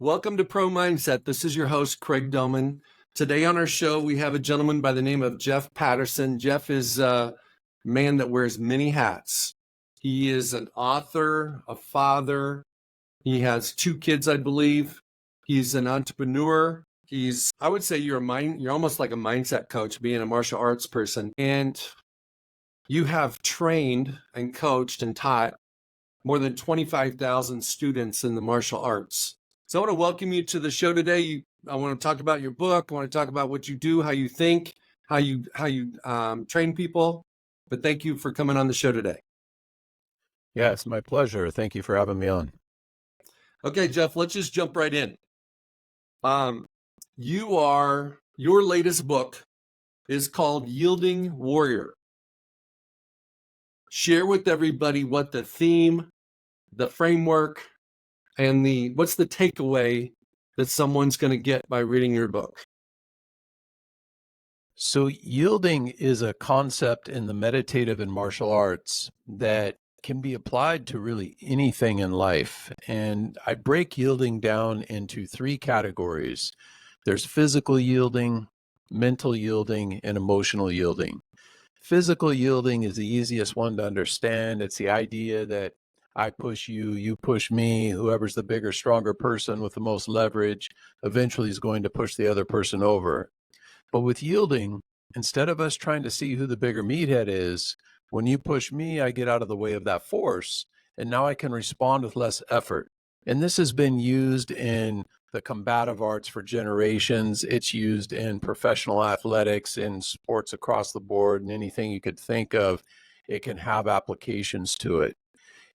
Welcome to Pro Mindset. This is your host, Craig Domann. Today on our show, we have a gentleman by the name of Jeff Patterson. Jeff is a man that wears many hats. He is an author, a father. He has 2 kids, I believe. He's an entrepreneur. I would say you're almost like a mindset coach, being a martial arts person. And you have trained and coached and taught more than 25,000 students in the martial arts. So I want to welcome you to the show today. I want to talk about your book. I want to talk about what you do, how you think, how you train people. But thank you for coming on the show today. Yeah, it's my pleasure. Thank you for having me on. Okay, Jeff, let's just jump right in. Your latest book is called Yielding Warrior. Share with everybody what the theme, the framework, and what's the takeaway that someone's going to get by reading your book? So yielding is a concept in the meditative and martial arts that can be applied to really anything in life. And I break yielding down into 3 categories. There's physical yielding, mental yielding, and emotional yielding. Physical yielding is the easiest one to understand. It's the idea that I push you, you push me, whoever's the bigger, stronger person with the most leverage eventually is going to push the other person over. But with yielding, instead of us trying to see who the bigger meathead is, when you push me, I get out of the way of that force, and now I can respond with less effort. And this has been used in the combative arts for generations. It's used in professional athletics, in sports across the board, and anything you could think of, it can have applications to it.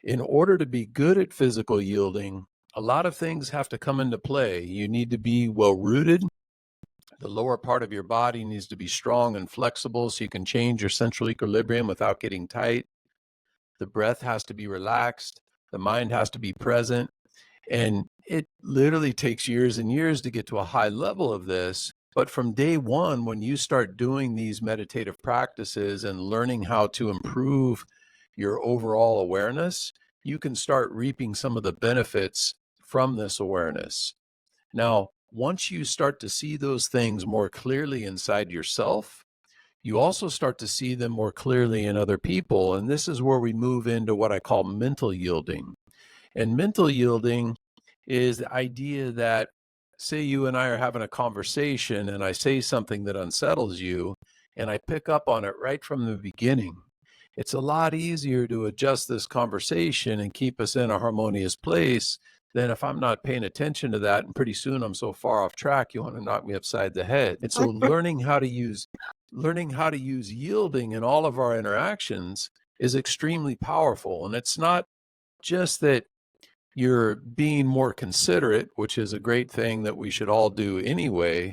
In order to be good at physical yielding, a lot of things have to come into play. You need to be well rooted. The lower part of your body needs to be strong and flexible so you can change your central equilibrium without getting tight. The breath has to be relaxed. The mind has to be present. And it literally takes years and years to get to a high level of this. But from day one, when you start doing these meditative practices and learning how to improve your overall awareness, you can start reaping some of the benefits from this awareness. Now, once you start to see those things more clearly inside yourself, you also start to see them more clearly in other people. And this is where we move into what I call mental yielding. And mental yielding is the idea that, say you and I are having a conversation and I say something that unsettles you, and I pick up on it right from the beginning. It's a lot easier to adjust this conversation and keep us in a harmonious place than if I'm not paying attention to that, and pretty soon I'm so far off track, you want to knock me upside the head. And so learning how to use yielding in all of our interactions is extremely powerful. And it's not just that you're being more considerate, which is a great thing that we should all do anyway,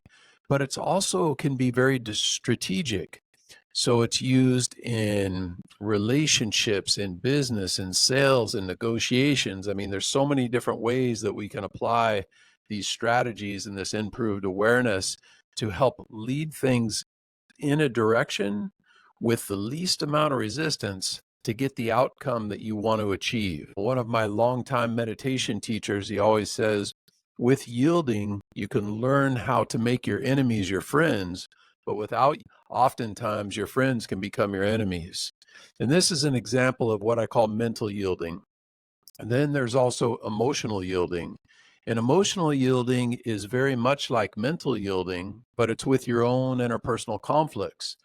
but it's also can be very strategic. So it's used in relationships, in business, in sales, in negotiations. I mean, there's so many different ways that we can apply these strategies and this improved awareness to help lead things in a direction with the least amount of resistance to get the outcome that you want to achieve. One of my longtime meditation teachers, he always says, with yielding, you can learn how to make your enemies your friends, but without, oftentimes your friends can become your enemies. And this is an example of what I call mental yielding. And then there's also emotional yielding. And emotional yielding is very much like mental yielding, but it's with your own interpersonal conflicts.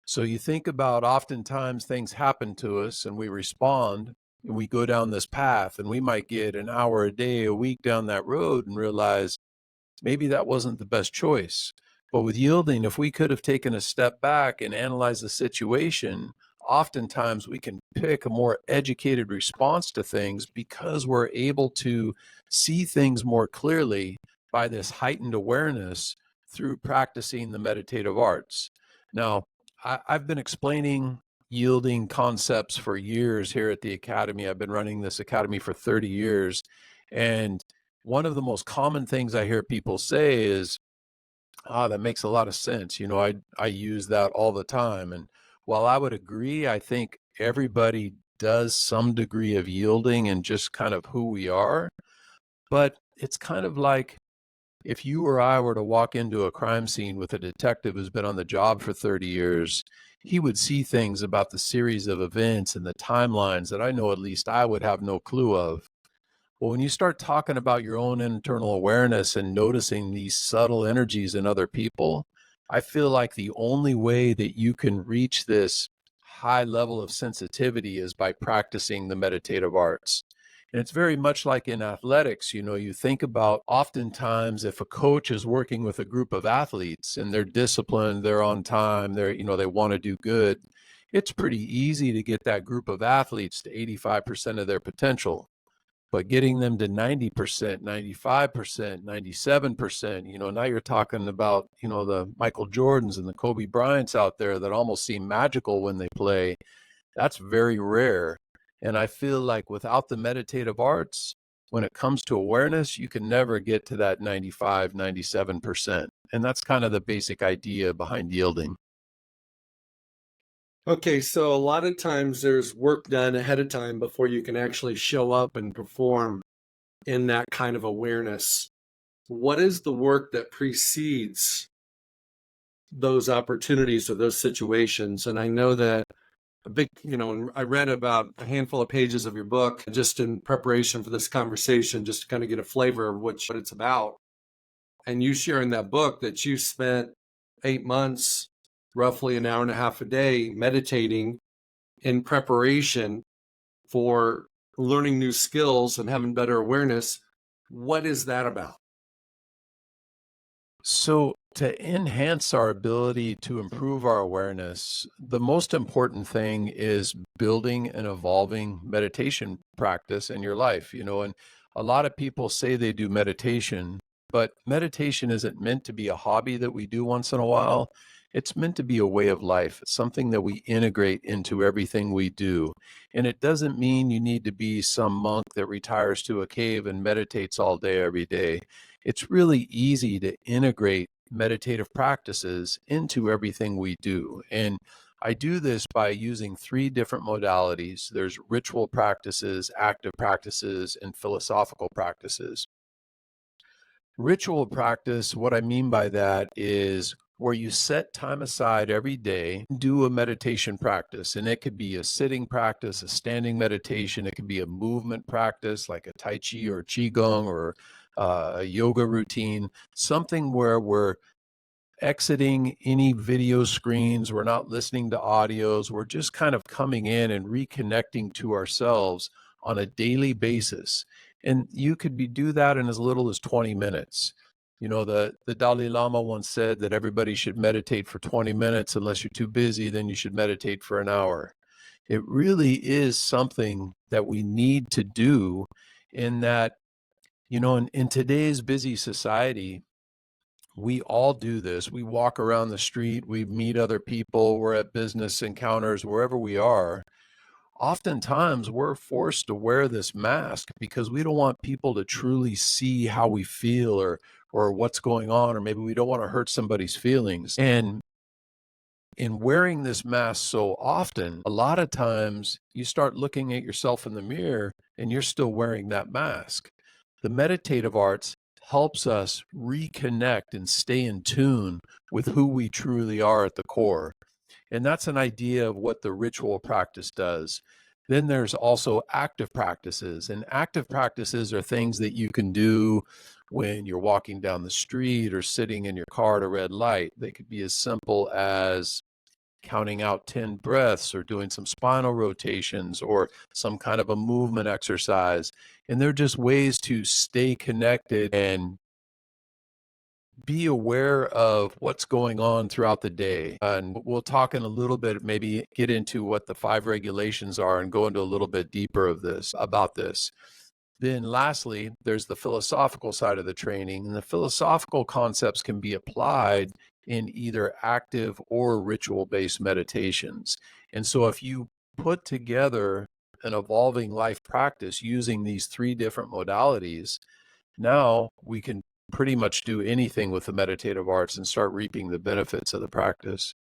So you think about oftentimes things happen to us and we respond and we go down this path and we might get an hour a day, a week down that road and realize maybe that wasn't the best choice. But with yielding, if we could have taken a step back and analyzed the situation, oftentimes we can pick a more educated response to things because we're able to see things more clearly by this heightened awareness through practicing the meditative arts. Now, I've been explaining yielding concepts for years here at the Academy. I've been running this Academy for 30 years. And one of the most common things I hear people say is, that makes a lot of sense. You know, I use that all the time. And while I would agree, I think everybody does some degree of yielding and just kind of who we are. But it's kind of like if you or I were to walk into a crime scene with a detective who's been on the job for 30 years, he would see things about the series of events and the timelines that I know at least I would have no clue of. Well, when you start talking about your own internal awareness and noticing these subtle energies in other people, I feel like the only way that you can reach this high level of sensitivity is by practicing the meditative arts. And it's very much like in athletics. You think about oftentimes if a coach is working with a group of athletes and they're disciplined, they're on time, they want to do good, it's pretty easy to get that group of athletes to 85% of their potential. But getting them to 90%, 95%, 97%, now you're talking about, the Michael Jordans and the Kobe Bryants out there that almost seem magical when they play. That's very rare. And I feel like without the meditative arts, when it comes to awareness, you can never get to that 95, 97%. And that's kind of the basic idea behind yielding. Okay, so a lot of times there's work done ahead of time before you can actually show up and perform in that kind of awareness. What is the work that precedes those opportunities or those situations? And I know that I read about a handful of pages of your book just in preparation for this conversation, just to kind of get a flavor of what it's about. And you share in that book that you spent 8 months, roughly an hour and a half a day, meditating in preparation for learning new skills and having better awareness. What is that about? So, to enhance our ability to improve our awareness, the most important thing is building an evolving meditation practice in your life. And a lot of people say they do meditation, but meditation isn't meant to be a hobby that we do once in a while. It's meant to be a way of life. It's something that we integrate into everything we do. And it doesn't mean you need to be some monk that retires to a cave and meditates all day, every day. It's really easy to integrate meditative practices into everything we do. And I do this by using three different modalities. There's ritual practices, active practices, and philosophical practices. Ritual practice, what I mean by that is where you set time aside every day, do a meditation practice. And it could be a sitting practice, a standing meditation. It could be a movement practice like a Tai Chi or Qigong or a yoga routine, something where we're exiting any video screens, we're not listening to audios, we're just kind of coming in and reconnecting to ourselves on a daily basis. And you could do that in as little as 20 minutes. The Dalai Lama once said that everybody should meditate for 20 minutes. Unless you're too busy, then you should meditate for an hour. It really is something that we need to do in that, in today's busy society, we all do this. We walk around the street, we meet other people, we're at business encounters, wherever we are. Oftentimes, we're forced to wear this mask because we don't want people to truly see how we feel or what's going on, or maybe we don't want to hurt somebody's feelings. And in wearing this mask so often, a lot of times you start looking at yourself in the mirror and you're still wearing that mask. The meditative arts helps us reconnect and stay in tune with who we truly are at the core. And that's an idea of what the ritual practice does. Then there's also active practices. And active practices are things that you can do when you're walking down the street or sitting in your car at a red light. They could be as simple as counting out 10 breaths or doing some spinal rotations or some kind of a movement exercise. And they're just ways to stay connected and be aware of what's going on throughout the day. And we'll talk in a little bit, maybe get into what the 5 regulations are and go into a little bit deeper about this. Then lastly, there's the philosophical side of the training, and the philosophical concepts can be applied in either active or ritual-based meditations. And so if you put together an evolving life practice using these 3 different modalities, now we can pretty much do anything with the meditative arts and start reaping the benefits of the practice.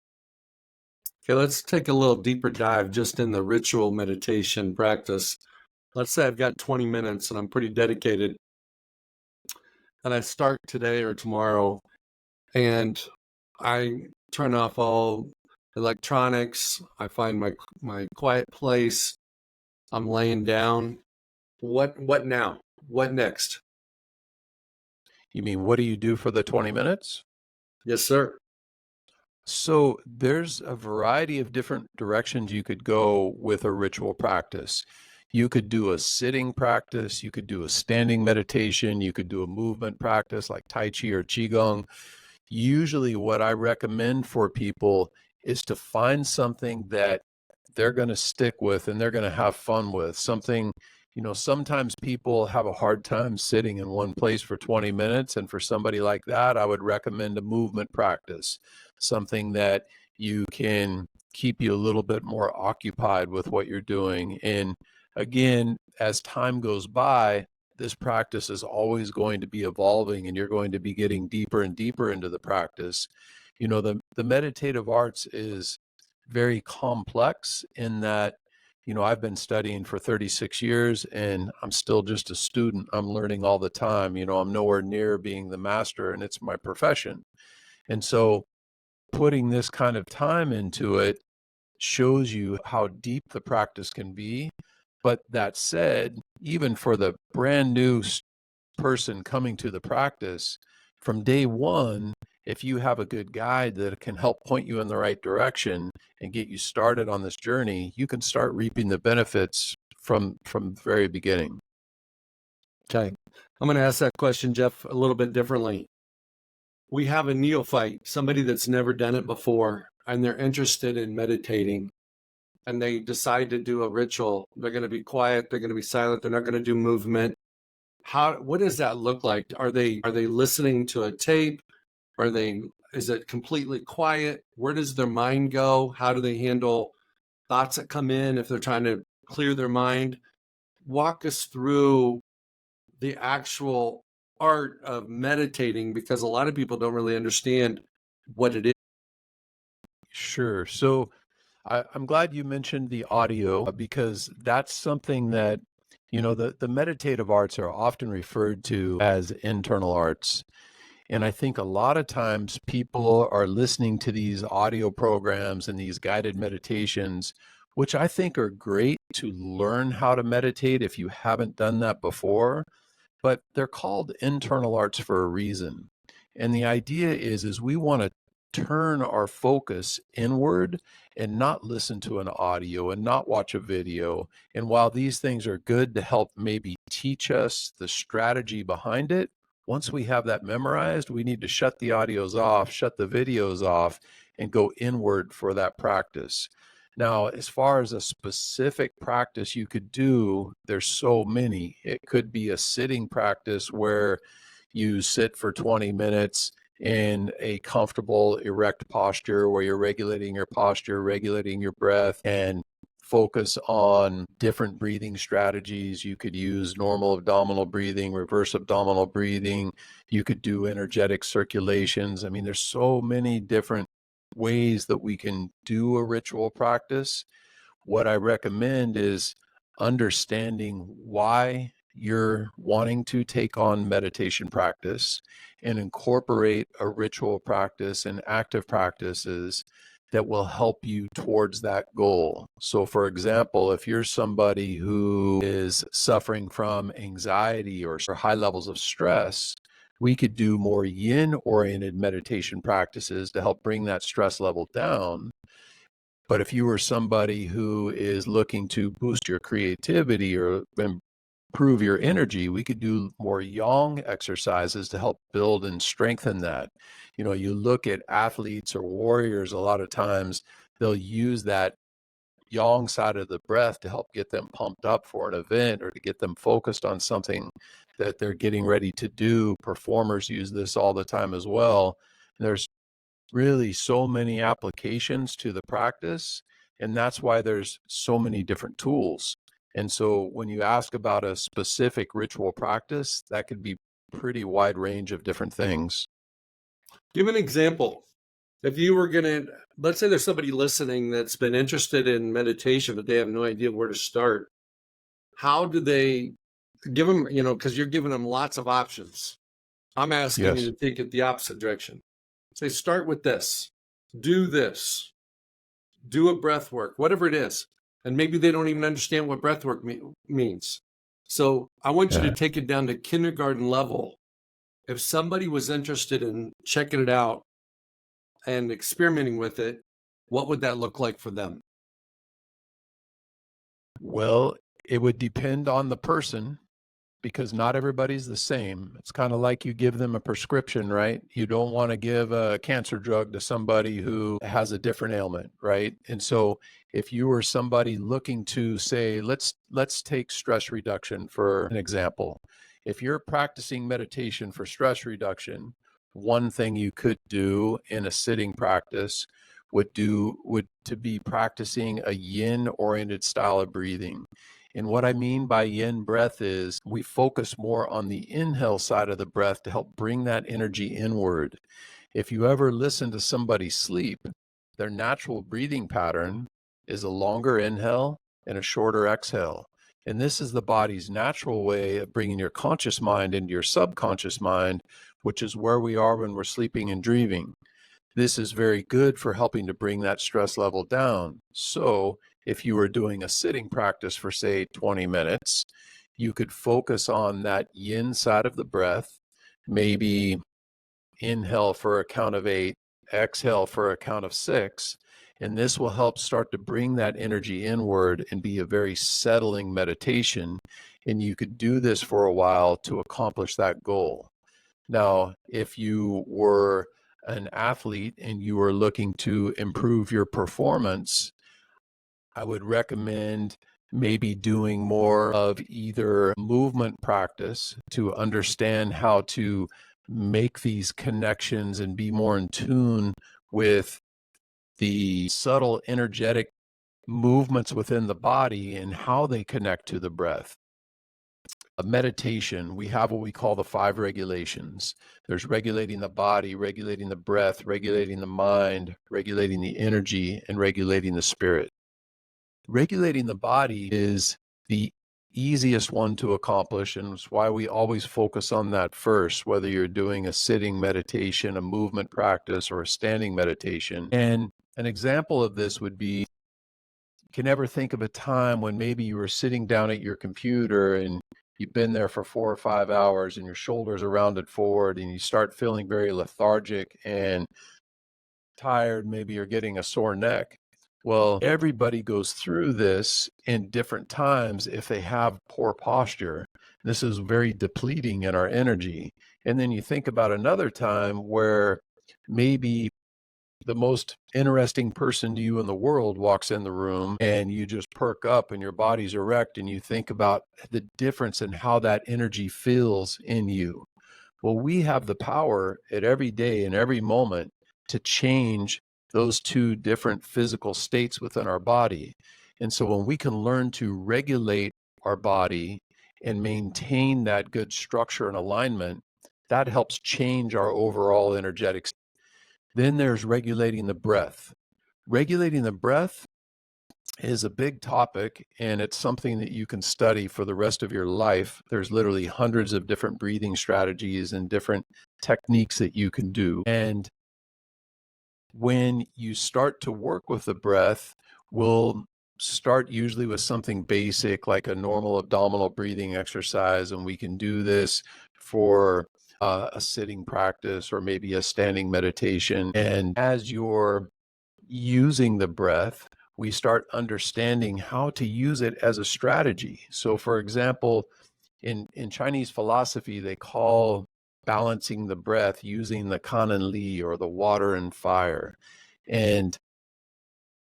Okay, let's take a little deeper dive just in the ritual meditation practice. Let's say I've got 20 minutes and I'm pretty dedicated. and I start today or tomorrow, and I turn off all electronics. I find my quiet place. I'm laying down. What now? What next? You mean, what do you do for the 20 minutes? Yes, sir. So there's a variety of different directions you could go with a ritual practice. You could do a sitting practice, you could do a standing meditation, you could do a movement practice like Tai Chi or Qigong. Usually, what I recommend for people is to find something that they're going to stick with and they're going to have fun with. Something, sometimes people have a hard time sitting in one place for 20 minutes. And for somebody like that, I would recommend a movement practice, something that you can keep you a little bit more occupied with what you're doing. And again, as time goes by, this practice is always going to be evolving and you're going to be getting deeper and deeper into the practice. The meditative arts is very complex in that, I've been studying for 36 years and I'm still just a student. I'm learning all the time. I'm nowhere near being the master and it's my profession. And so putting this kind of time into it shows you how deep the practice can be. But that said, even for the brand new person coming to the practice, from day one, if you have a good guide that can help point you in the right direction and get you started on this journey, you can start reaping the benefits from the very beginning. Okay. I'm going to ask that question, Jeff, a little bit differently. We have a neophyte, somebody that's never done it before, and they're interested in meditating, and they decide to do a ritual. They're going to be quiet. They're going to be silent. They're not going to do movement. What does that look like? Are they listening to a tape? Is it completely quiet? Where does their mind go? How do they handle thoughts that come in if they're trying to clear their mind? Walk us through the actual art of meditating, because a lot of people don't really understand what it is. Sure. So I'm glad you mentioned the audio because that's something that, the meditative arts are often referred to as internal arts. And I think a lot of times people are listening to these audio programs and these guided meditations, which I think are great to learn how to meditate if you haven't done that before, but they're called internal arts for a reason. And the idea is we want to turn our focus inward and not listen to an audio and not watch a video. And while these things are good to help maybe teach us the strategy behind it, once we have that memorized, we need to shut the audios off, shut the videos off, and go inward for that practice. Now, as far as a specific practice you could do, there's so many. It could be a sitting practice where you sit for 20 minutes in a comfortable, erect posture where you're regulating your posture, regulating your breath, and focus on different breathing strategies. You could use normal abdominal breathing, reverse abdominal breathing. You could do energetic circulations. I mean, there's so many different ways that we can do a ritual practice. What I recommend is understanding why you're wanting to take on meditation practice and incorporate a ritual practice and active practices that will help you towards that goal. So, for example, if you're somebody who is suffering from anxiety or high levels of stress, we could do more yin oriented meditation practices to help bring that stress level down. But if you were somebody who is looking to boost your creativity or improve your energy, we could do more yang exercises to help build and strengthen that. You look at athletes or warriors, a lot of times they'll use that yang side of the breath to help get them pumped up for an event or to get them focused on something that they're getting ready to do. Performers use this all the time as well. There's really so many applications to the practice, and that's why there's so many different tools. And so when you ask about a specific ritual practice, that could be pretty wide range of different things. Give an example. If you were going to, let's say there's somebody listening that's been interested in meditation, but they have no idea where to start. How do they give them, because you're giving them lots of options. I'm asking you Yes. to take it the opposite direction. Say, start with this, do this, do a breath work, whatever it is. And maybe they don't even understand what breath work means. So I want you to Yeah. take it down to kindergarten level. If somebody was interested in checking it out and experimenting with it, what would that look like for them? Well, it would depend on the person because not everybody's the same. It's kind of like you give them a prescription, right? You don't want to give a cancer drug to somebody who has a different ailment, right? And so if you were somebody looking to say, let's take stress reduction for an example. If you're practicing meditation for stress reduction, one thing you could do in a sitting practice would to be practicing a yin oriented style of breathing. And what I mean by yin breath is we focus more on the inhale side of the breath to help bring that energy inward. If you ever listen to somebody sleep, their natural breathing pattern is a longer inhale and a shorter exhale. And this is the body's natural way of bringing your conscious mind into your subconscious mind, which is where we are when we're sleeping and dreaming. This is very good for helping to bring that stress level down. So, if you were doing a sitting practice for, say, 20 minutes, you could focus on that yin side of the breath, maybe inhale for a count of 8, exhale for a count of 6. And this will help start to bring that energy inward and be a very settling meditation. And you could do this for a while to accomplish that goal. Now, if you were an athlete and you were looking to improve your performance, I would recommend maybe doing more of either movement practice to understand how to make these connections and be more in tune with the subtle energetic movements within the body and how they connect to the breath. A meditation, we have what we call the 5 regulations. There's regulating the body, regulating the breath, regulating the mind, regulating the energy, and regulating the spirit. Regulating the body is the easiest one to accomplish, and it's why we always focus on that first, whether you're doing a sitting meditation, a movement practice, or a standing meditation. And an example of this would be, you can ever think of a time when maybe you were sitting down at your computer and you've been there for 4 or 5 hours and your shoulders are rounded forward and you start feeling very lethargic and tired, maybe you're getting a sore neck. Well, everybody goes through this in different times if they have poor posture. This is very depleting in our energy. And then you think about another time where maybe the most interesting person to you in the world walks in the room and you just perk up and your body's erect and you think about the difference in how that energy feels in you. Well, we have the power at every day and every moment to change those two different physical states within our body. And so when we can learn to regulate our body and maintain that good structure and alignment, that helps change our overall energetic. Then there's regulating the breath. Regulating the breath is a big topic, and it's something that you can study for the rest of your life. There's literally hundreds of different breathing strategies and different techniques that you can do. And when you start to work with the breath, we'll start usually with something basic like a normal abdominal breathing exercise, and we can do this for a sitting practice or maybe a standing meditation. And as you're using the breath, we start understanding how to use it as a strategy. So, for example, in Chinese philosophy, they call balancing the breath using the kan and li, or the water and fire. And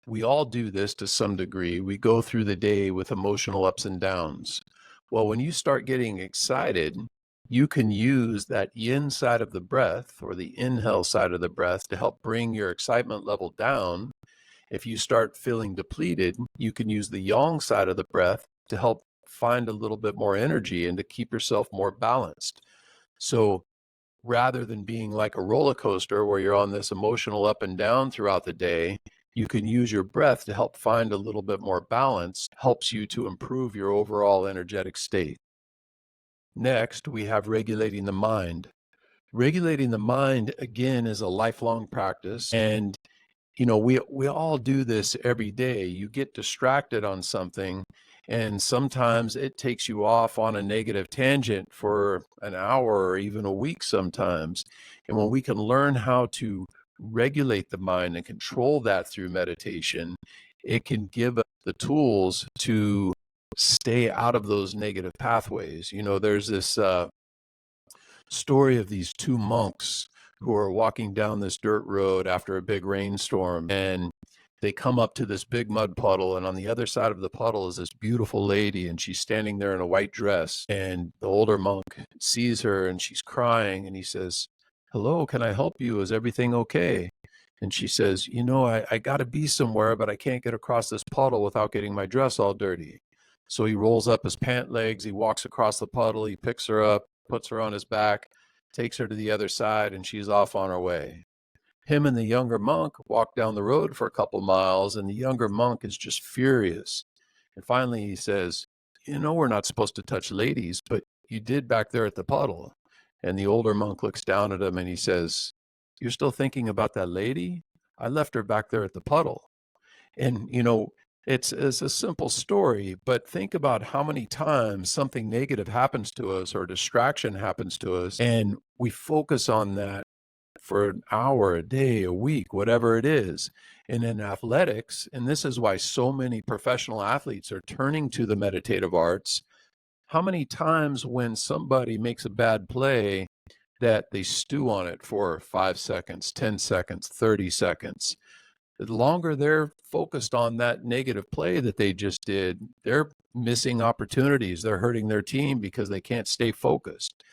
we all do this to some degree. We go through the day with emotional ups and downs. Well, when you start getting excited, you can use that yin side of the breath or the inhale side of the breath to help bring your excitement level down. If you start feeling depleted, you can use the yang side of the breath to help find a little bit more energy and to keep yourself more balanced. So rather than being like a roller coaster where you're on this emotional up and down throughout the day, you can use your breath to help find a little bit more balance, helps you to improve your overall energetic state. Next, we have regulating the mind. Regulating the mind, again, is a lifelong practice. And, we all do this every day. You get distracted on something, and sometimes it takes you off on a negative tangent for an hour or even a week sometimes. And when we can learn how to regulate the mind and control that through meditation, it can give us the tools to stay out of those negative pathways. There's this story of these two monks who are walking down this dirt road after a big rainstorm, and they come up to this big mud puddle, and on the other side of the puddle is this beautiful lady, and she's standing there in a white dress, and the older monk sees her and she's crying, and he says, "Hello, can I help you? Is everything okay?" And she says, I got to be somewhere, but I can't get across this puddle without getting my dress all dirty. So he rolls up his pant legs, he walks across the puddle, he picks her up, puts her on his back, takes her to the other side, and she's off on her way. Him and the younger monk walk down the road for a couple miles, and the younger monk is just furious. And finally he says, we're not supposed to touch ladies, but you did back there at the puddle. And the older monk looks down at him and he says, "You're still thinking about that lady? I left her back there at the puddle." And, it's a simple story, but think about how many times something negative happens to us or distraction happens to us, and we focus on that for an hour, a day, a week, whatever it is. And in athletics, and this is why so many professional athletes are turning to the meditative arts, how many times when somebody makes a bad play that they stew on it for 5 seconds, 10 seconds, 30 seconds? The longer they're focused on that negative play that they just did, they're missing opportunities. They're hurting their team because they can't stay focused.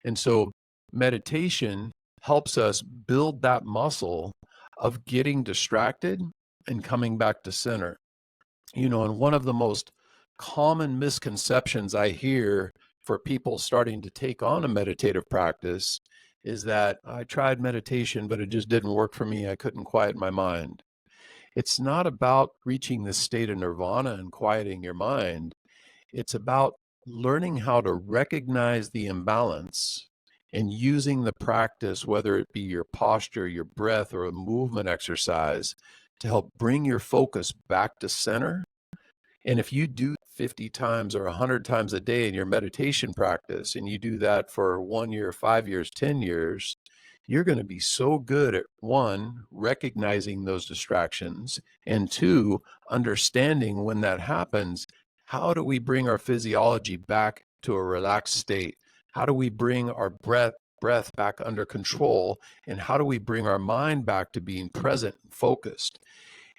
And so meditation helps us build that muscle of getting distracted and coming back to center. And one of the most common misconceptions I hear for people starting to take on a meditative practice is that I tried meditation, but it just didn't work for me. I couldn't quiet my mind. It's not about reaching this state of nirvana and quieting your mind. It's about learning how to recognize the imbalance and using the practice, whether it be your posture, your breath, or a movement exercise, to help bring your focus back to center. And if you do 50 times or 100 times a day in your meditation practice, and you do that for 1 year, 5 years, 10 years, you're going to be so good at, one, recognizing those distractions, and two, understanding when that happens, how do we bring our physiology back to a relaxed state? How do we bring our breath back under control? And how do we bring our mind back to being present and focused?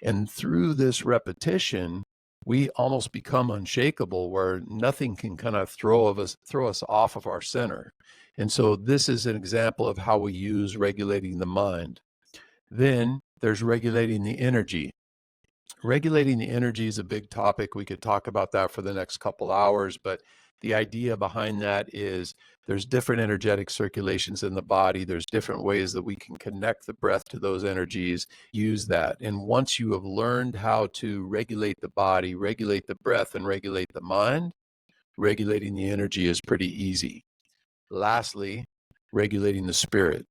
And through this repetition, we almost become unshakable, where nothing can kind of throw us off of our center. And so this is an example of how we use regulating the mind. Then there's regulating the energy. Regulating the energy is a big topic. We could talk about that for the next couple hours, but the idea behind that is there's different energetic circulations in the body. There's different ways that we can connect the breath to those energies, use that. And once you have learned how to regulate the body, regulate the breath, and regulate the mind, regulating the energy is pretty easy. Lastly, regulating the spirit.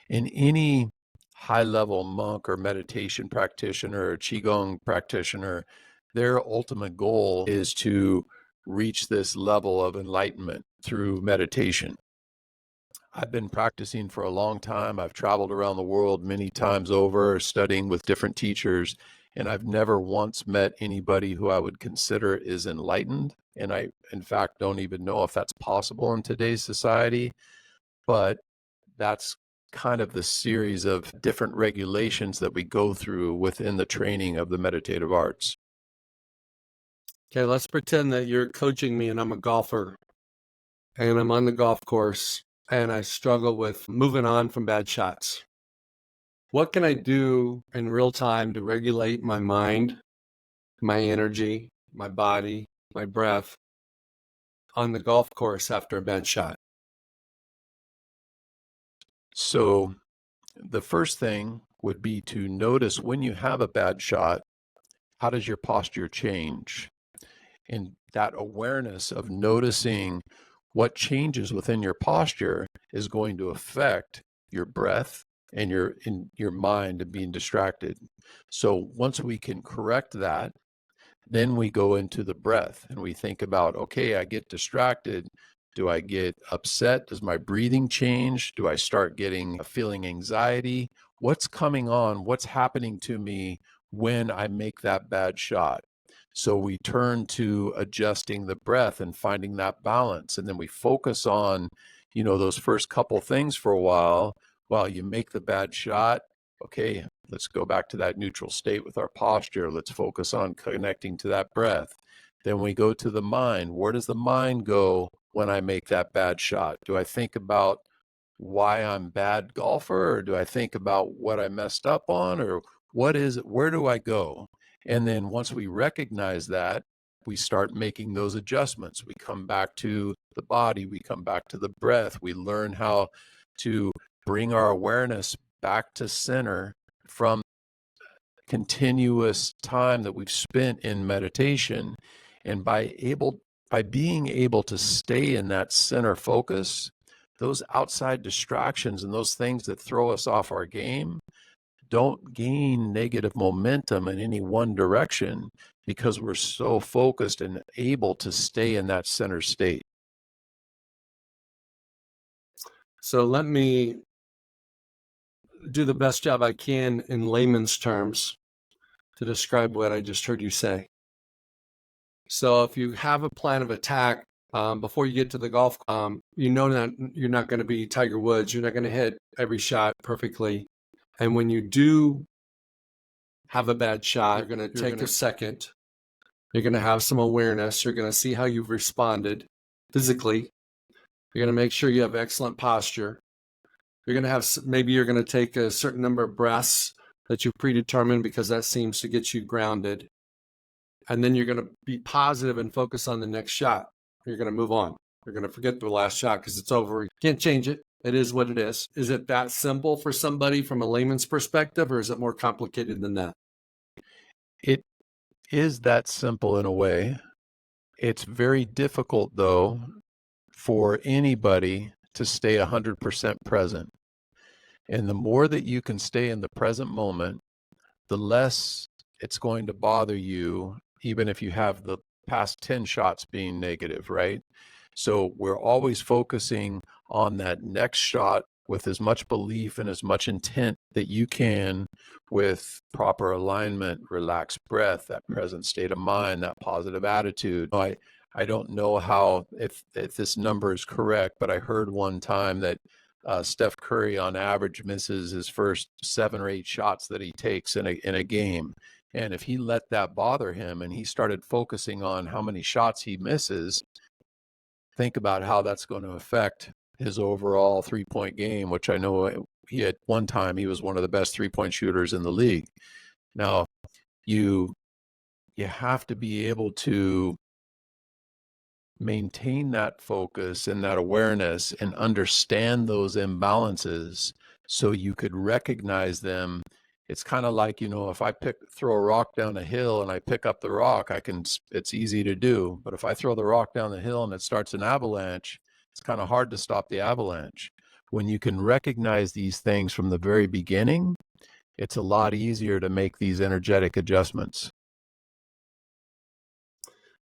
In any high-level monk or meditation practitioner or qigong practitioner, their ultimate goal is to reach this level of enlightenment through meditation. I've been practicing for a long time. I've traveled around the world many times over, studying with different teachers, and I've never once met anybody who I would consider is enlightened. And I, in fact, don't even know if that's possible in today's society, but that's kind of the series of different regulations that we go through within the training of the meditative arts. Okay, let's pretend that you're coaching me and I'm a golfer and I'm on the golf course and I struggle with moving on from bad shots. What can I do in real time to regulate my mind, my energy, my body, my breath on the golf course after a bad shot? So the first thing would be to notice when you have a bad shot, how does your posture change? And that awareness of noticing what changes within your posture is going to affect your breath and your mind and being distracted. So once we can correct that, then we go into the breath and we think about, okay, I get distracted. Do I get upset? Does my breathing change? Do I start feeling anxiety? What's coming on? What's happening to me when I make that bad shot? So we turn to adjusting the breath and finding that balance. And then we focus on, those first couple things for a while you make the bad shot. Okay, let's go back to that neutral state with our posture. Let's focus on connecting to that breath. Then we go to the mind. Where does the mind go when I make that bad shot? Do I think about why I'm a bad golfer, or do I think about what I messed up on, or what is it? Where do I go? And then once we recognize that, we start making those adjustments. We come back to the body, we come back to the breath, we learn how to bring our awareness back to center from continuous time that we've spent in meditation. And by being able to stay in that center focus, those outside distractions and those things that throw us off our game don't gain negative momentum in any one direction, because we're so focused and able to stay in that center state. So let me do the best job I can in layman's terms to describe what I just heard you say. So if you have a plan of attack before you get to the golf, you know that you're not going to be Tiger Woods. You're not going to hit every shot perfectly. And when you do have a bad shot, you're going to take a second. You're going to have some awareness. You're going to see how you've responded physically. You're going to make sure you have excellent posture. You're going to have, maybe you're going to take a certain number of breaths that you predetermined, because that seems to get you grounded. And then you're going to be positive and focus on the next shot. You're going to move on. You're going to forget the last shot because it's over. You can't change it. It is what it is. Is it that simple for somebody from a layman's perspective, or is it more complicated than that? It is that simple in a way. It's very difficult, though, for anybody to stay 100% present. And the more that you can stay in the present moment, the less it's going to bother you, even if you have the past 10 shots being negative, right? So we're always focusing on that next shot with as much belief and as much intent that you can, with proper alignment, relaxed breath, that present state of mind, that positive attitude. I don't know if this number is correct, but I heard one time that Steph Curry on average misses his first 7 or 8 shots that he takes in a game. And if he let that bother him and he started focusing on how many shots he misses, think about how that's going to affect his overall 3-point game, which I know he at one time, he was one of the best 3-point shooters in the league. Now, you have to be able to maintain that focus and that awareness and understand those imbalances so you could recognize them. It's kind of like, if I throw a rock down a hill and I pick up the rock, it's easy to do. But if I throw the rock down the hill and it starts an avalanche, it's kind of hard to stop the avalanche. When you can recognize these things from the very beginning, it's a lot easier to make these energetic adjustments.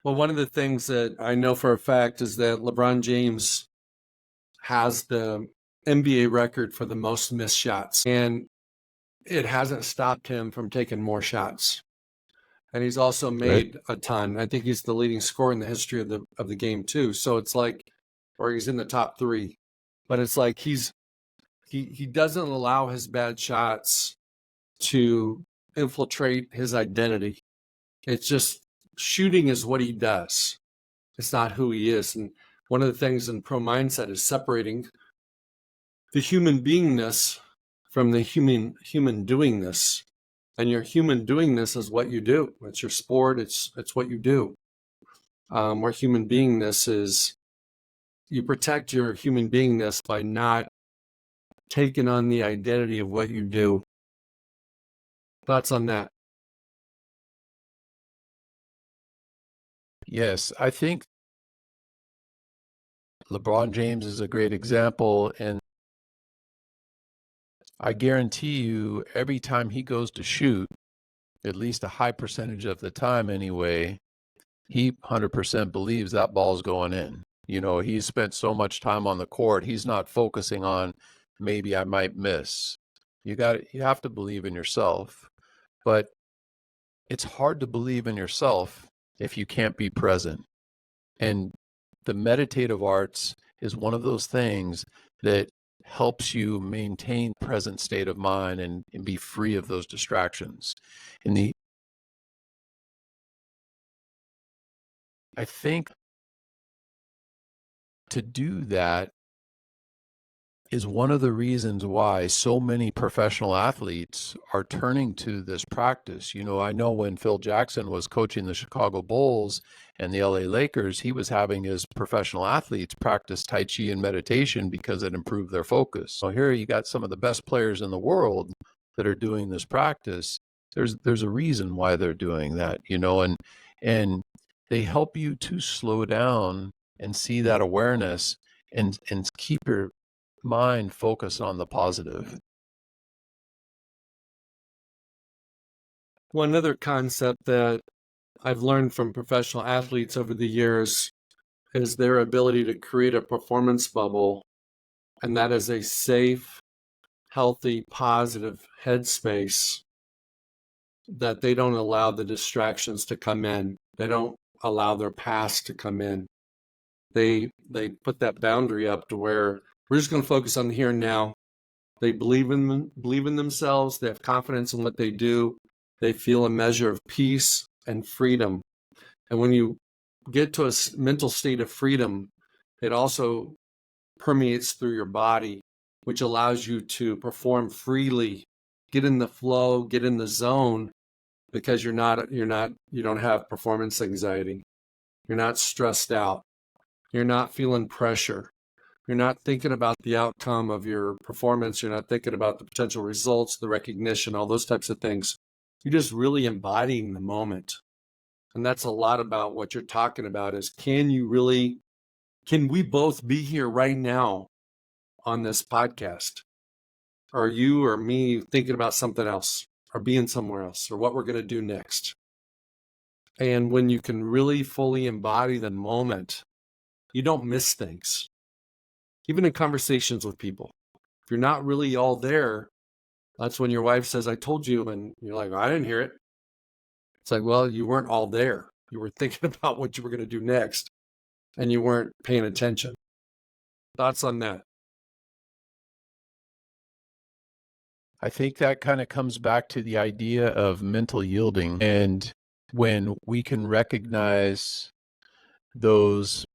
Well, one of the things that I know for a fact is that LeBron James has the NBA record for the most missed shots, and it hasn't stopped him from taking more shots. And he's also made a ton. I think he's the leading scorer in the history of the game too. So it's like, or he's in the top 3. But it's like he doesn't allow his bad shots to infiltrate his identity. It's just, shooting is what he does. It's not who he is. And one of the things in pro mindset is separating the human beingness from the human doingness. And your human doingness is what you do. It's your sport. It's what you do. Where human beingness is, you protect your human beingness by not taking on the identity of what you do. Thoughts on that? Yes, I think LeBron James is a great example. And I guarantee you, every time he goes to shoot, at least a high percentage of the time anyway, he 100% believes that ball's going in. He's spent so much time on the court, he's not focusing on maybe I might miss. You have to believe in yourself. But it's hard to believe in yourself if you can't be present. And the meditative arts is one of those things that helps you maintain present state of mind and be free of those distractions. I think to do that is one of the reasons why so many professional athletes are turning to this practice. I know when Phil Jackson was coaching the Chicago Bulls and the LA Lakers, he was having his professional athletes practice Tai Chi and meditation because it improved their focus. So here you got some of the best players in the world that are doing this practice. There's a reason why they're doing that, and they help you to slow down and see that awareness and keep your mind focused on the positive. One other concept that I've learned from professional athletes over the years is their ability to create a performance bubble, and that is a safe, healthy, positive headspace that they don't allow the distractions to come in. They don't allow their past to come in. They put that boundary up to where we're just going to focus on the here and now. They believe in themselves. They have confidence in what they do. They feel a measure of peace and freedom. And when you get to a mental state of freedom, it also permeates through your body, which allows you to perform freely, get in the flow, get in the zone, because you don't have performance anxiety. You're not stressed out. You're not feeling pressure. You're not thinking about the outcome of your performance. You're not thinking about the potential results, the recognition, all those types of things. You're just really embodying the moment. And that's a lot about what you're talking about is can we both be here right now on this podcast? Or you or me thinking about something else or being somewhere else or what we're going to do next? And when you can really fully embody the moment, you don't miss things. Even in conversations with people, if you're not really all there, that's when your wife says, I told you, and you're like, I didn't hear it. It's like, well, you weren't all there. You were thinking about what you were going to do next, and you weren't paying attention. Thoughts on that? I think that kind of comes back to the idea of mental yielding. And when we can recognize those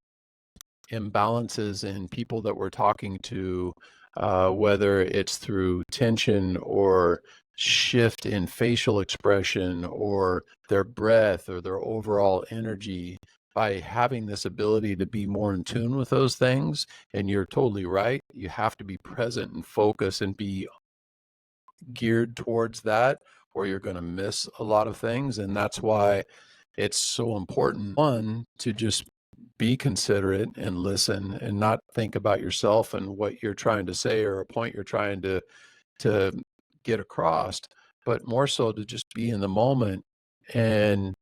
imbalances in people that we're talking to, whether it's through tension or shift in facial expression or their breath or their overall energy, by having this ability to be more in tune with those things. And you're totally right. You have to be present and focus and be geared towards that, or you're going to miss a lot of things. And that's why it's so important, one, to just be considerate and listen and not think about yourself and what you're trying to say or a point you're trying to get across, but more so to just be in the moment and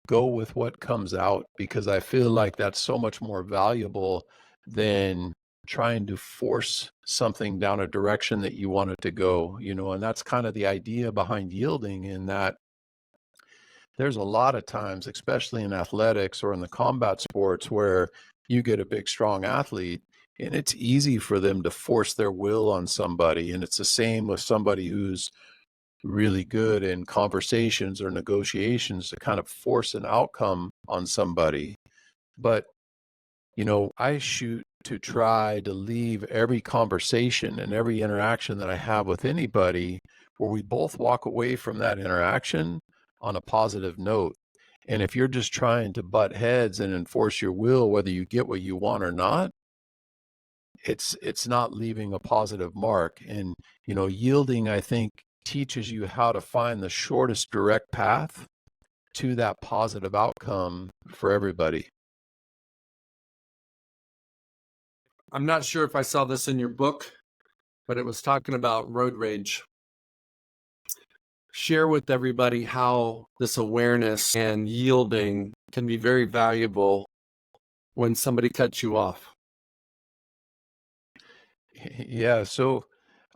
go with what comes out, because I feel like that's so much more valuable than trying to force something down a direction that you want it to go, and that's kind of the idea behind yielding, in that there's a lot of times, especially in athletics or in the combat sports, where you get a big, strong athlete and it's easy for them to force their will on somebody. And it's the same with somebody who's really good in conversations or negotiations, to kind of force an outcome on somebody. But, I shoot to try to leave every conversation and every interaction that I have with anybody where we both walk away from that interaction on a positive note. And if you're just trying to butt heads and enforce your will, whether you get what you want or not, it's not leaving a positive mark. And, yielding, I think, teaches you how to find the shortest direct path to that positive outcome for everybody. I'm not sure if I saw this in your book, but it was talking about road rage. Share with everybody how this awareness and yielding can be very valuable when somebody cuts you off. Yeah. So,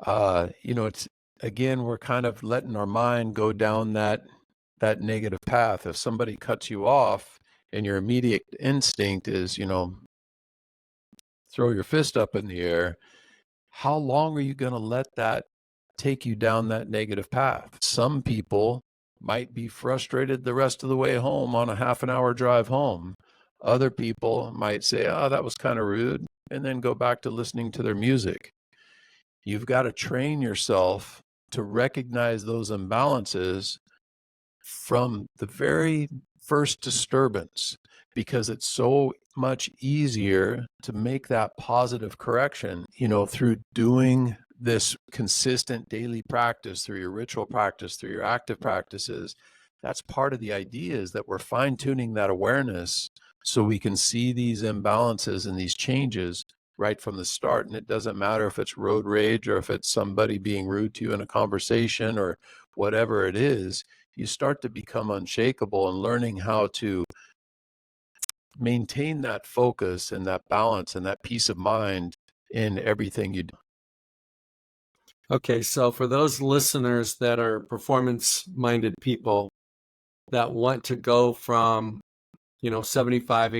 it's again, we're kind of letting our mind go down that negative path. If somebody cuts you off and your immediate instinct is, throw your fist up in the air, how long are you going to let that take you down that negative path? Some people might be frustrated the rest of the way home on a half an hour drive home. Other people might say, oh, that was kind of rude, and then go back to listening to their music. You've got to train yourself to recognize those imbalances from the very first disturbance, because it's so much easier to make that positive correction, through doing this consistent daily practice, through your ritual practice, through your active practices. That's part of the idea, is that we're fine tuning that awareness so we can see these imbalances and these changes right from the start. And it doesn't matter if it's road rage or if it's somebody being rude to you in a conversation or whatever it is. You start to become unshakable and learning how to maintain that focus and that balance and that peace of mind in everything you do. Okay, so for those listeners that are performance-minded people that want to go from, 75,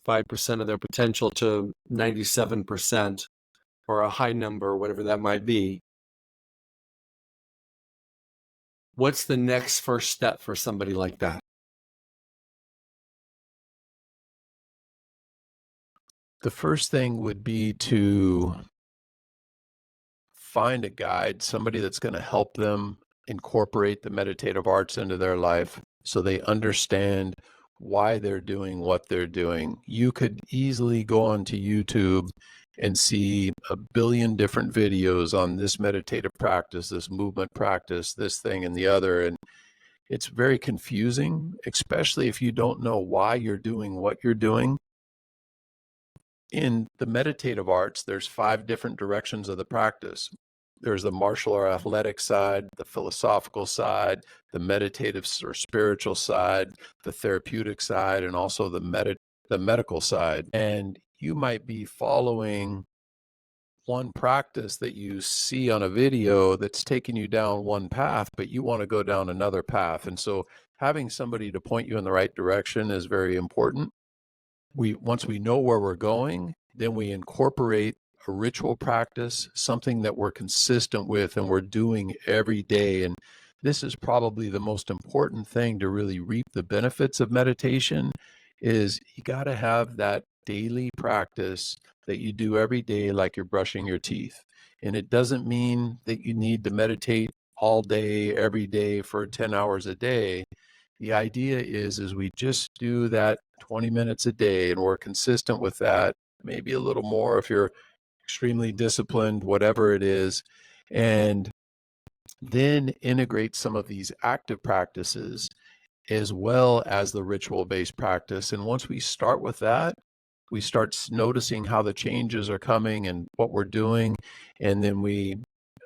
85% of their potential to 97% or a high number, whatever that might be, what's the next first step for somebody like that? The first thing would be to find a guide, somebody that's going to help them incorporate the meditative arts into their life so they understand why they're doing what they're doing. You could easily go onto YouTube and see a billion different videos on this meditative practice, this movement practice, this thing and the other. And it's very confusing, especially if you don't know why you're doing what you're doing. In the meditative arts, there's 5 different directions of the practice. There's the martial or athletic side, the philosophical side, the meditative or spiritual side, the therapeutic side, and also the medical side. And you might be following one practice that you see on a video that's taking you down one path, but you want to go down another path. And so having somebody to point you in the right direction is very important. Once we know where we're going, then we incorporate a ritual practice, something that we're consistent with and we're doing every day. And this is probably the most important thing to really reap the benefits of meditation, is you got to have that daily practice that you do every day, like you're brushing your teeth. And it doesn't mean that you need to meditate all day, every day for 10 hours a day. The idea is we just do that 20 minutes a day, and we're consistent with that, maybe a little more if you're extremely disciplined, whatever it is, and then integrate some of these active practices as well as the ritual-based practice. And once we start with that, we start noticing how the changes are coming and what we're doing, and then we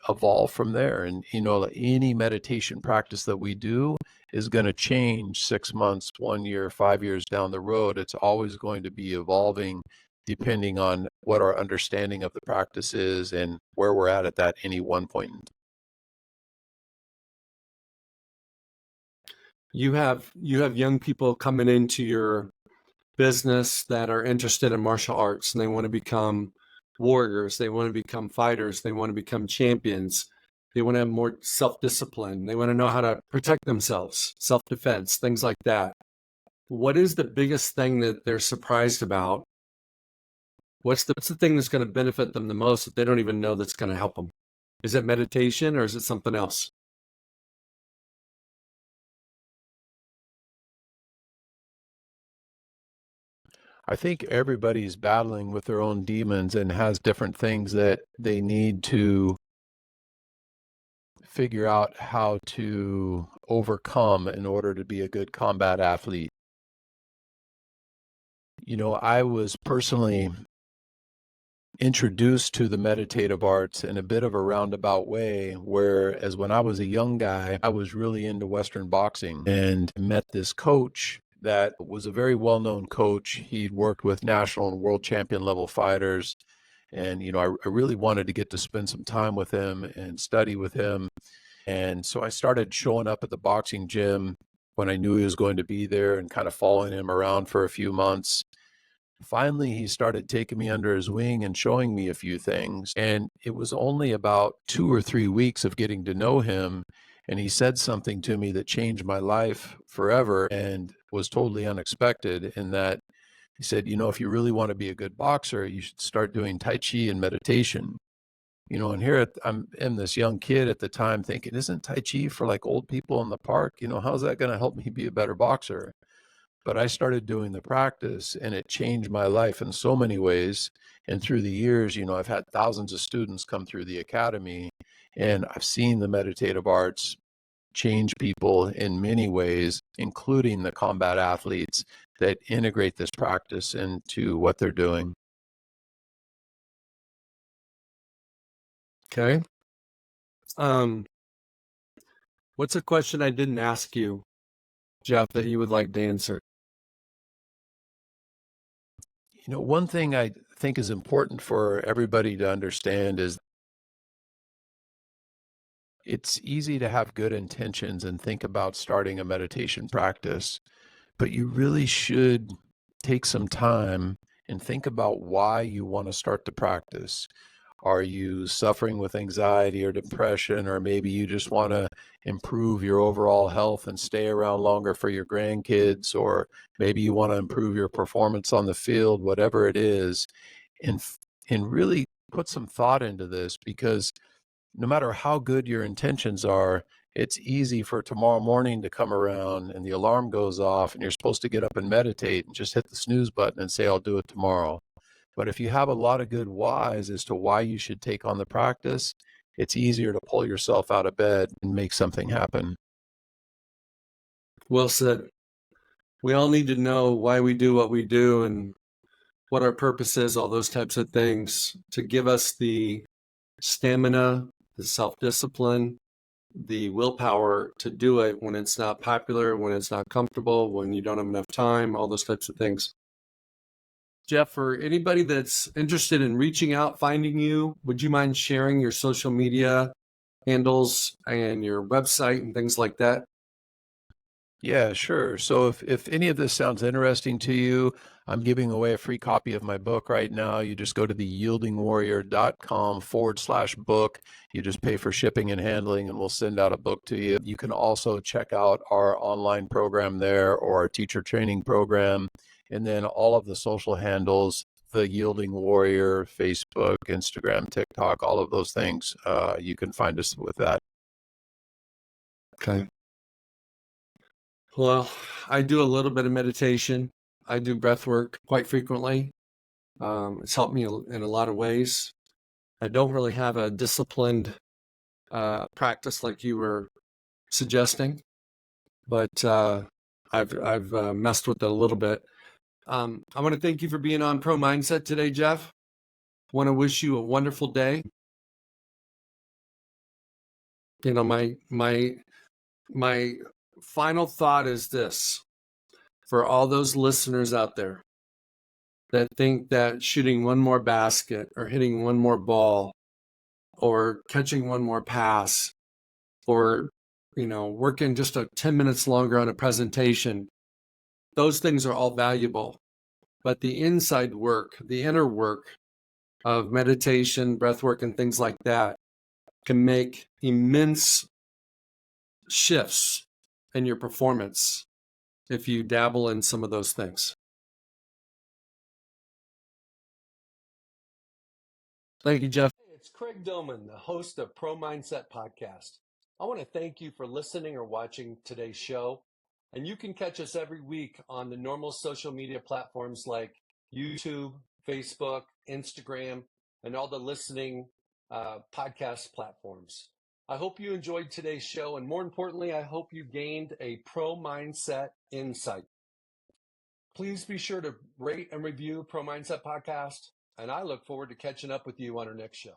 evolve from there. And any meditation practice that we do is going to change 6 months, 1 year, 5 years down the road. It's always going to be evolving depending on what our understanding of the practice is and where we're at that any one point. You have young people coming into your business that are interested in martial arts, and they want to become warriors, they want to become fighters, they want to become champions, they want to have more self-discipline, they want to know how to protect themselves, self-defense, things like that. What is the biggest thing that they're surprised about? What's the thing that's going to benefit them the most that they don't even know that's going to help them? Is it meditation or is it something else? I think everybody's battling with their own demons and has different things that they need to figure out how to overcome in order to be a good combat athlete. I was personally introduced to the meditative arts in a bit of a roundabout way, whereas when I was a young guy, I was really into Western boxing and met this coach that was a very well-known coach. He'd worked with national and world champion level fighters. And, I really wanted to get to spend some time with him and study with him. And so I started showing up at the boxing gym when I knew he was going to be there and kind of following him around for a few months. Finally, he started taking me under his wing and showing me a few things. And it was only about 2 or 3 weeks of getting to know him. And he said something to me that changed my life forever and was totally unexpected, in that he said, if you really want to be a good boxer, you should start doing Tai Chi and meditation. And here I'm this young kid at the time thinking, isn't Tai Chi for like old people in the park? How's that going to help me be a better boxer? But I started doing the practice and it changed my life in so many ways. And through the years, I've had thousands of students come through the academy, and I've seen the meditative arts change people in many ways, including the combat athletes that integrate this practice into what they're doing. Okay. What's a question I didn't ask you, Jeff, that you would like to answer? One thing I think is important for everybody to understand is it's easy to have good intentions and think about starting a meditation practice, but you really should take some time and think about why you want to start the practice. Are you suffering with anxiety or depression, or maybe you just want to improve your overall health and stay around longer for your grandkids, or maybe you want to improve your performance on the field, whatever it is, and really put some thought into this, because no matter how good your intentions are, it's easy for tomorrow morning to come around and the alarm goes off and you're supposed to get up and meditate and just hit the snooze button and say, I'll do it tomorrow. But if you have a lot of good whys as to why you should take on the practice, it's easier to pull yourself out of bed and make something happen. Well said. We all need to know why we do what we do and what our purpose is, all those types of things, to give us the stamina, the self-discipline, the willpower to do it when it's not popular, when it's not comfortable, when you don't have enough time, all those types of things. Jeff, for anybody that's interested in reaching out, finding you, would you mind sharing your social media handles and your website and things like that? Yeah, sure. So if any of this sounds interesting to you, I'm giving away a free copy of my book right now. You just go to theyieldingwarrior.com/book. You just pay for shipping and handling, and we'll send out a book to you. You can also check out our online program there, or our teacher training program, and then all of the social handles, The Yielding Warrior, Facebook, Instagram, TikTok, all of those things. You can find us with that. Okay. Well, I do a little bit of meditation. I do breath work quite frequently. It's helped me in a lot of ways. I don't really have a disciplined practice like you were suggesting, but I've messed with it a little bit. I want to thank you for being on Pro Mindset today, Jeff. I want to wish you a wonderful day. My final thought is this: for all those listeners out there that think that shooting one more basket or hitting one more ball or catching one more pass or working just 10 minutes longer on a presentation, those things are all valuable. But the inside work, the inner work of meditation, breath work, and things like that can make immense shifts in your performance if you dabble in some of those things. Thank you, Jeff. Hey, it's Craig Domann, the host of Pro Mindset Podcast. I want to thank you for listening or watching today's show. And you can catch us every week on the normal social media platforms like YouTube, Facebook, Instagram, and all the listening podcast platforms. I hope you enjoyed today's show. And more importantly, I hope you gained a pro mindset insight. Please be sure to rate and review Pro Mindset Podcast And I look forward to catching up with you on our next show.